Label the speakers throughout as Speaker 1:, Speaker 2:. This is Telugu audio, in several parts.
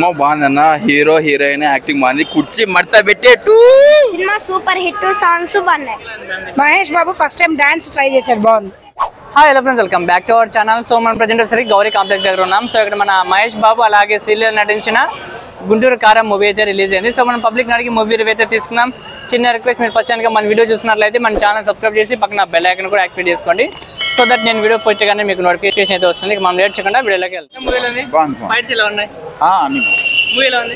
Speaker 1: బాగుందన్న హీరో హీరోయిన్ యాక్టింగ్ బాగుంది కుర్చీ మడత పెట్టేట్టు
Speaker 2: సినిమా సూపర్ హిట్ సాంగ్స్ బాగున్నాయి
Speaker 3: Mahesh Babu first time dance try చేశారు బాగుంది
Speaker 4: hi hello friends welcome back to our channel. So మనం ప్రజెంట్ వచ్చేసరికి గౌరీ కాంప్లెక్స్ దగ్గర ఉన్నాం. సో ఇక్కడ మన మహేష్ బాబు అలాగే శ్రీలీల నటించిన గుంటూరు కారం మూవీ అయితే రిలీజ్ అయింది. సో మనం పబ్లిక్ అడిగి మూవీ రివ్యూ అయితే తీసుకున్నాం. చిన్న రిక్వెస్ట్, మీరు ఫస్ట్ టైంగా మన వీడియో చూస్తున్నట్లయితే మన ఛానల్ సబ్స్క్రైబ్ చేసి పక్కన బెల్ ఐకాన్ కూడా యాక్టివేట్ చేసుకోండి. సో దట్ నేను వీడియో పోయగానే మీకు నోటిఫికేషన్ అయితే వస్తుంది. మనం లేట్ చేయకుండా వీడియోలోకి వెళ్తాం. ఫైట్స్ ఎలా ఉన్నాయి? మూవీలో ఉంది.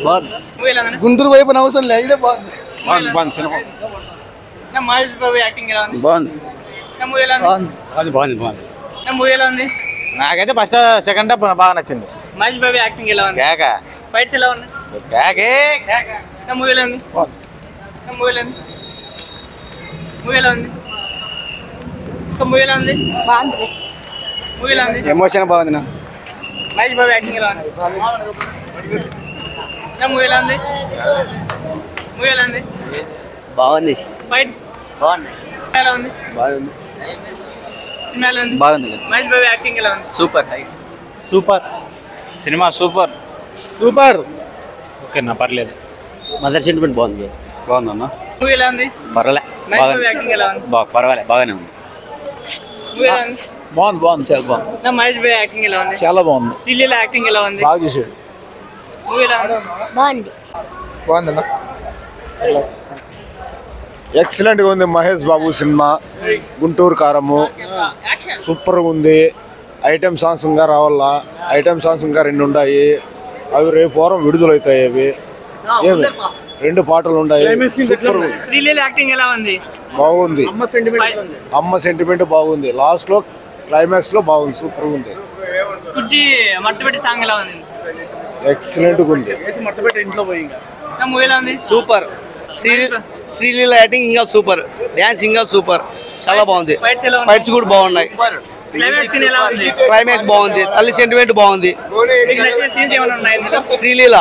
Speaker 5: గుంటూరు వైపు అవసరం లేదు.
Speaker 4: మహేష్ బాబు యాక్టింగ్ ఎలా ఉంది?
Speaker 5: బాగుంది.
Speaker 4: మూవీలో ఉంది.
Speaker 5: నాకైతే ఫస్ట్ సెకండ్ హాఫ్ బాగా నచ్చింది.
Speaker 4: మహేష్ బాబు యాక్టింగ్ ఎలా ఉంది? ఫైట్స్ ఎలా ఉన్నాయి? మూవీలో ఉంది. మూవీలో ఉంది. మూవీలో ఉంది.
Speaker 5: ఎమోషన్ బాగుంది.
Speaker 4: మహేష్ బాబు యాక్టింగ్ ఎలా ఉంది? మూవీలో ఉంది. మూవీలో ఉంది.
Speaker 5: బాగుంది.
Speaker 4: ఫైట్స్
Speaker 5: బాగుంది.
Speaker 4: ఎలా ఉంది?
Speaker 5: బాగుంది.
Speaker 4: సినిమాలో ఉంది.
Speaker 1: బాగుంది.
Speaker 4: మహేష్ బాబు యాక్టింగ్ ఎలా ఉంది?
Speaker 1: Super
Speaker 5: super
Speaker 1: cinema super
Speaker 5: super.
Speaker 1: Okay నా పర్లేదు.
Speaker 5: మదర్ సెంటిమెంట్ బాగుంది. బాగుందన్న.
Speaker 4: మూవీ ఎలా ఉంది?
Speaker 1: పర్వాలే
Speaker 4: మహేష్ బాబు యాక్టింగ్ ఎలా ఉంది?
Speaker 1: పర్వాలే బాగానే ఉంది.
Speaker 4: మూవీ ఎలా ఉంది?
Speaker 5: బాగుంది. బాగుంది. చాలా బాగుంది.
Speaker 4: మహేష్ బాబు యాక్టింగ్ ఎలా ఉంది?
Speaker 5: చాలా బాగుంది.
Speaker 4: శ్రీలీల యాక్టింగ్ ఎలా ఉంది?
Speaker 5: బాగా చేసాడు.
Speaker 4: మూవీ ఎలా ఉంది?
Speaker 2: బాగుంది.
Speaker 5: బాగుందన్న. ఎక్సలెంట్ గా ఉంది. మహేష్ బాబు సినిమా గుంటూరు కారము సూపర్ గా ఉంది. ఐటమ్ సాంగ్స్ ఇంకా రావాలా. ఐటమ్ సాంగ్స్ ఇంకా 2 ఉన్నాయి. అవి రేపు వారం విడుదలవుతాయి. అవి ఏమి 2 పాటలు ఉన్నాయి. సూపర్
Speaker 4: శ్రీలీల యాక్టింగ్ ఎలా ఉంది?
Speaker 5: బాగుంది. అమ్మ సెంటిమెంట్ బాగుంది. లాస్ట్ లో క్లైమాక్స్ లో బాగుంది. సూపర్ గా ఉంది.
Speaker 4: కుర్చీ మర్తపెట్టి సాంగ్ ఎలా ఉంది?
Speaker 5: ఎక్సలెంట్ గా ఉంది.
Speaker 4: మూవీలో ఉంది.
Speaker 6: సూపర్. శ్రీలీల యాక్టింగ్ ఇంకా సూపర్. డాన్స్ ఇంకా సూపర్. చాలా బాగుంది.
Speaker 4: ఫైట్స్ ఎలా ఉంది?
Speaker 6: ఫైట్స్ కూడా బాగున్నాయి.
Speaker 4: క్లైమాక్స్ సీన్ ఎలా ఉంది?
Speaker 6: క్లైమాక్స్ బాగుంది. తల్లి సెంటిమెంట్ బాగుంది.
Speaker 4: మీకు నచ్చిన సీన్స్ ఏమైనా ఉన్నాయి ఇందులో?
Speaker 6: శ్రీలీల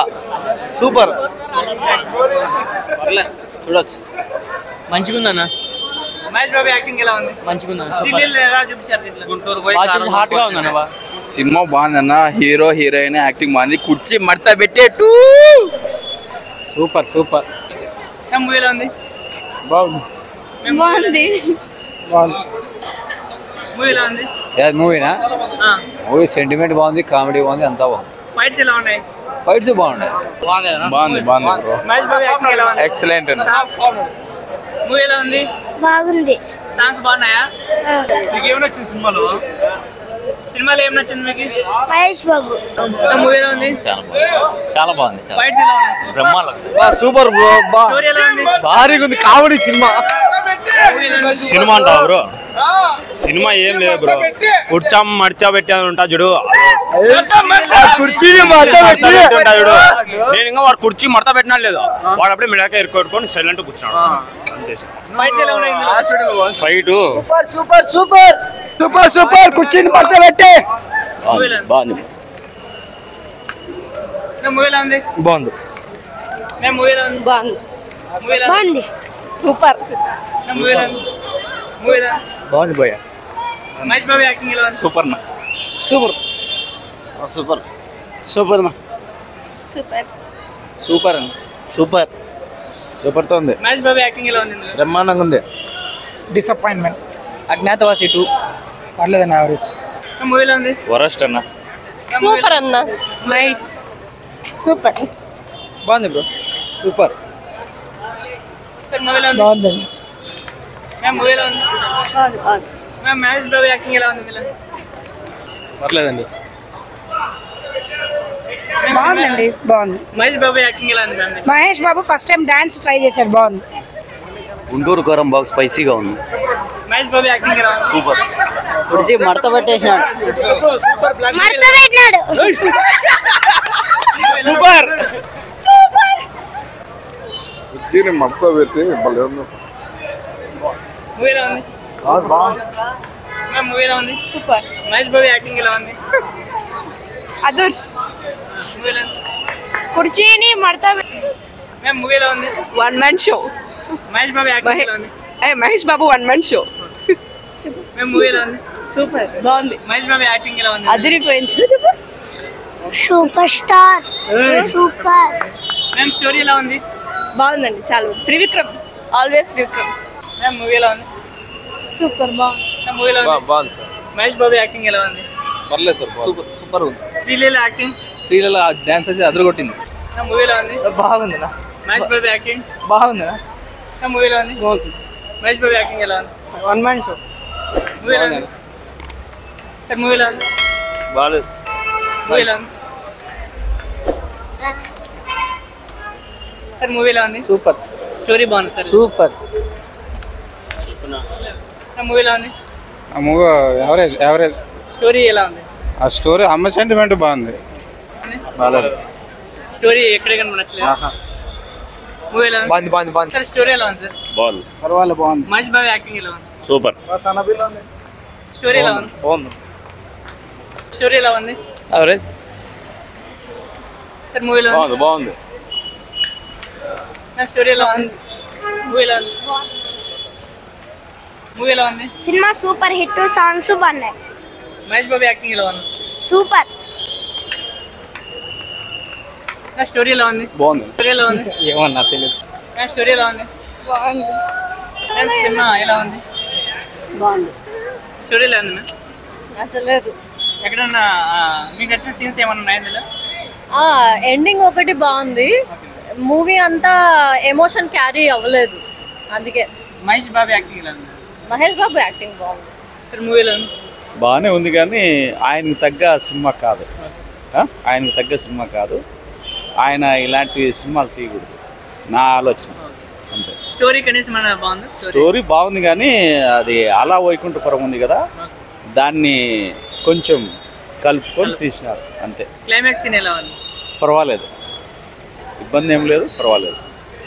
Speaker 6: సూపర్.
Speaker 1: చూడొచ్చు.
Speaker 4: మంచిగుందన్న. మహేష్ బాబు యాక్టింగ్ ఎలా ఉంది? మంచిగుందన్న. శ్రీలీల ఎలా చూపించారు దీంట్లో?
Speaker 1: గుంటూరు
Speaker 4: హాట్ గా ఉందన్న.
Speaker 1: సినిమా బాగుందన్న హీరో హీరోయిన్ యాక్టింగ్ బాగుంది కుర్చీ మడత పెట్టేట్టు సూపర్.
Speaker 4: మూవీలో ఉంది.
Speaker 5: బాగుంది.
Speaker 3: బాగుంది.
Speaker 5: బాగుంది.
Speaker 4: మూవీలో ఉంది.
Speaker 1: మూవీనా మూవీ సెంటిమెంట్ బాగుంది, కామెడీ బాగుంది, అంతా బాగుంది.
Speaker 4: ఫైట్స్ ఎలా ఉన్నాయి?
Speaker 1: ఫైట్స్ బాగున్నాయి. బాగుంది బ్రో.
Speaker 4: మహేష్ బాబు యాక్టింగ్ ఎలా ఉంది?
Speaker 1: ఎక్సలెంట్.
Speaker 4: మూవీలో ఉంది.
Speaker 2: బాగుంది.
Speaker 4: సాంగ్స్ బాగున్నాయా? మీకు ఏం నచ్చింది సినిమాలో? సినిమాలో ఏం నచ్చింది మీకు?
Speaker 2: మహేష్ బాబు.
Speaker 4: మూవీలో ఉంది.
Speaker 1: చాలా బాగుంది.
Speaker 4: ఫైట్స్ ఎలా ఉన్నాయి?
Speaker 1: బ్రహ్మాండం.
Speaker 5: Super bro.
Speaker 4: స్టోరీ ఎలా ఉంది?
Speaker 5: భారీగా ఉంది. Comedy cinema.
Speaker 7: సినిమా అంటావు బ్రో? సినిమా ఏం లేదు బ్రో. కుర్చా మడిచా పెట్టా ఉంటా చూడు.
Speaker 5: కుర్చీని
Speaker 7: ఉంటా చూడు. నేను ఇంకా వాడు కుర్చీ మడత పెట్టినా లేదు. వాడు అప్పుడే మిడాక ఇరుక్కొట్టుకొని సైలెంట్ కూర్చున్నాడు. అంతే.
Speaker 4: ఫైట్స్ ఎలా ఉన్నాయి ఇందులో?
Speaker 7: Fight
Speaker 5: super. కుర్చీని మడత పెట్టే.
Speaker 1: బాగుంది.
Speaker 4: మూవీలో ఉంది.
Speaker 5: బాగుంది.
Speaker 4: మూవీలో ఉంది.
Speaker 2: బాగుంది.
Speaker 3: సూపర్.
Speaker 4: మూవీలో ఉంది.
Speaker 5: బాగుంది పోయా.
Speaker 4: మహేష్ బాబు యాక్టింగ్ ఎలా ఉంది?
Speaker 1: సూపర్
Speaker 5: సూపర్ తో ఉంది.
Speaker 4: మహేష్ బాబు యాక్టింగ్ ఎలా ఉంది ఇందులో?
Speaker 5: బ్రహ్మాండంగా ఉంది.
Speaker 3: డిసప్పాయింట్మెంట్. అజ్ఞాతవాసి 2 పర్లేదన్న. యావరేజ్.
Speaker 4: మూవీలో ఉంది.
Speaker 7: వరస్ట్ అన్న.
Speaker 3: సూపర్ అన్న. నైస్.
Speaker 2: సూపర్.
Speaker 5: బాగుంది బ్రో. సూపర్.
Speaker 4: మూవీలో ఉంది.
Speaker 3: బాగుందండి.
Speaker 4: మూవీలో ఉంది. మహేష్ బాబు యాక్టింగ్ ఎలా ఉంది ఇందులో?
Speaker 5: పర్లేదండి.
Speaker 3: బాగుందండి. బాగుంది.
Speaker 4: మహేష్ బాబు యాక్టింగ్ ఎలా ఉంది ma'am?
Speaker 3: Mahesh Babu first time dance try చేశారు బాగుంది.
Speaker 6: గుంటూరు కారం బాగా స్పైసీగా ఉంది.
Speaker 4: మహేష్ బాబు యాక్టింగ్ ఎలా ఉంది?
Speaker 6: సూపర్. కుర్చీ మడత పెట్టేసినాడు.
Speaker 2: మడత పెట్టినాడు.
Speaker 4: సూపర్.
Speaker 5: కుర్చీని మడత పెట్టి
Speaker 4: మూవీలో ఉంది. మూవీలో ఉంది.
Speaker 3: సూపర్.
Speaker 4: మహేష్ బాబు యాక్టింగ్ ఎలా ఉంది?
Speaker 3: అదర్స్.
Speaker 4: మూవీలో ఉంది.
Speaker 2: కుర్చీని మడత
Speaker 4: మూవీలో ఉంది.
Speaker 3: 1 man show.
Speaker 4: Mahesh Babu acting ఎలా ఉంది?
Speaker 3: Mahesh Babu 1 man show.
Speaker 4: మూవీలో ఉంది.
Speaker 3: సూపర్. బాగుంది.
Speaker 4: మహేష్ బాబు యాక్టింగ్ ఎలా ఉంది?
Speaker 3: అదిరిపోయింది. చెప్పు.
Speaker 2: Super star super
Speaker 4: ma'am story ఎలా ఉంది?
Speaker 3: బాగుందండి చాలా Trivikram always Trivikram.
Speaker 4: Ma'am movie ఎలా ఉంది?
Speaker 3: సూపర్ బాగుంది.
Speaker 4: మ్యామ్ మూవీ ఎలా ఉంది?
Speaker 1: బాగుంది సార్,
Speaker 4: మహేష్ బాబు యాక్టింగ్ ఎలా ఉంది?
Speaker 1: పర్లేదు సార్, సూపర్ ఉంది.
Speaker 4: శ్రీలీల యాక్టింగ్
Speaker 1: శ్రీలీల డాన్స్ అయితే అదరగొట్టింది.
Speaker 4: మ్యామ్ మూవీ ఎలా ఉంది?
Speaker 6: బాగుంది
Speaker 4: మహేష్ బాబు యాక్టింగ్
Speaker 6: బాగుంది
Speaker 4: మ్యామ్ మూవీ ఎలా ఉంది? మహేష్ బాబు యాక్టింగ్ ఎలా ఉంది?
Speaker 6: 1 man show
Speaker 4: మూవీ ఎలా ఉంది? సార్ మూవీ ఎలా ఉంది?
Speaker 1: బాగాలేదు.
Speaker 4: మూవీ ఎలా ఉంది? సార్ మూవీ ఎలా ఉంది?
Speaker 6: సూపర్
Speaker 4: స్టోరీ బాగుంది సార్.
Speaker 6: సూపర్
Speaker 4: మూవీ ఎలా ఉంది?
Speaker 8: ఆ మూవీ యావరేజ్
Speaker 4: స్టోరీ ఎలా ఉంది?
Speaker 8: ఆ స్టోరీ అమ్మ సెంటిమెంట్ బాగుంది.
Speaker 4: స్టోరీ ఎక్కడే కానీ నచ్చలేదు. మూవీ ఎలా ఉంది?
Speaker 6: బాగుంది
Speaker 4: సార్ స్టోరీ ఎలా ఉంది సార్?
Speaker 7: బాగుంది.
Speaker 6: పర్వాలేదు బాగుంది
Speaker 4: మహేష్ బాబు యాక్టింగ్ ఎలా ఉంది?
Speaker 7: సూపర్.
Speaker 4: స్టోరీ ఎలా ఉంది?
Speaker 6: బాగుంది
Speaker 4: స్టోరీ ఎలా ఉంది?
Speaker 6: యావరేజ్
Speaker 4: సార్ మూవీ ఎలా ఉంది?
Speaker 1: బాగుంది.
Speaker 4: నా స్టోరీ ఎలా ఉంది? మూవీ ఎలా ఉంది? మూవీ ఎలా ఉంది?
Speaker 2: సినిమా సూపర్ హిట్ సాంగ్స్ బాగున్నాయి
Speaker 4: మహేష్ బాబు యాక్టింగ్ ఎలా ఉంది?
Speaker 2: సూపర్
Speaker 4: నా స్టోరీ ఎలా ఉంది?
Speaker 1: బాగుంది.
Speaker 4: స్టోరీ ఎలా ఉంది?
Speaker 6: ఏమన్నా తెలియదు
Speaker 4: నా స్టోరీ ఎలా ఉంది?
Speaker 3: బాగుంది.
Speaker 4: మ్యామ్ సినిమా ఎలా ఉంది?
Speaker 3: బాగుంది.
Speaker 4: స్టోరీ ఎలా ఉంది మ్యామ్?
Speaker 3: నచ్చలేదు.
Speaker 4: ఎక్కడన్నా మీకు నచ్చిన సీన్స్ ఏమన్నా ఉన్నాయా ఇందులో?
Speaker 3: ఎండింగ్ ఒకటి బాగుంది, మూవీ అంతా ఎమోషన్ క్యారీ అవ్వలేదు అందుకే.
Speaker 4: మహేష్ బాబు యాక్టింగ్ ఎలా ఉంది?
Speaker 3: మహేష్ బాబు యాక్టింగ్ బాగుంది.
Speaker 4: సార్ మూవీ ఎలా ఉంది?
Speaker 9: బాగానే ఉంది కానీ ఆయనకు తగ్గ సినిమా కాదు. ఆయనకు తగ్గ సినిమా కాదు. ఆయన ఇలాంటి సినిమాలు తీయకూడదు నా ఆలోచన అంతే.
Speaker 4: స్టోరీ కనీసం మన బాగుంది.
Speaker 9: స్టోరీ బాగుంది కానీ అది అలా వైకుంఠపురం ఉంది కదా, దాన్ని కొంచెం కలుపుకొని తీసినారు అంతే.
Speaker 4: క్లైమాక్స్ సీన్ ఎలా ఉంది?
Speaker 9: పర్వాలేదు, ఇబ్బంది ఏం లేదు, పర్వాలేదు,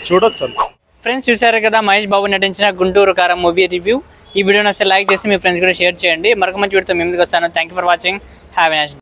Speaker 9: చూడొచ్చు అంతే.
Speaker 4: ఫ్రెండ్స్ చూసారు కదా మహేష్ బాబు నటించిన గుంటూరు కారం మూవీ రివ్యూ. ఈ వీడియోని అసలు లైక్ చేసి మీ ఫ్రెండ్స్ కూడా షేర్ చేయండి. మరొక మంచి వీడియోతో మేము ముందుకు వస్తాను. Thank you for watching. Have a nice day.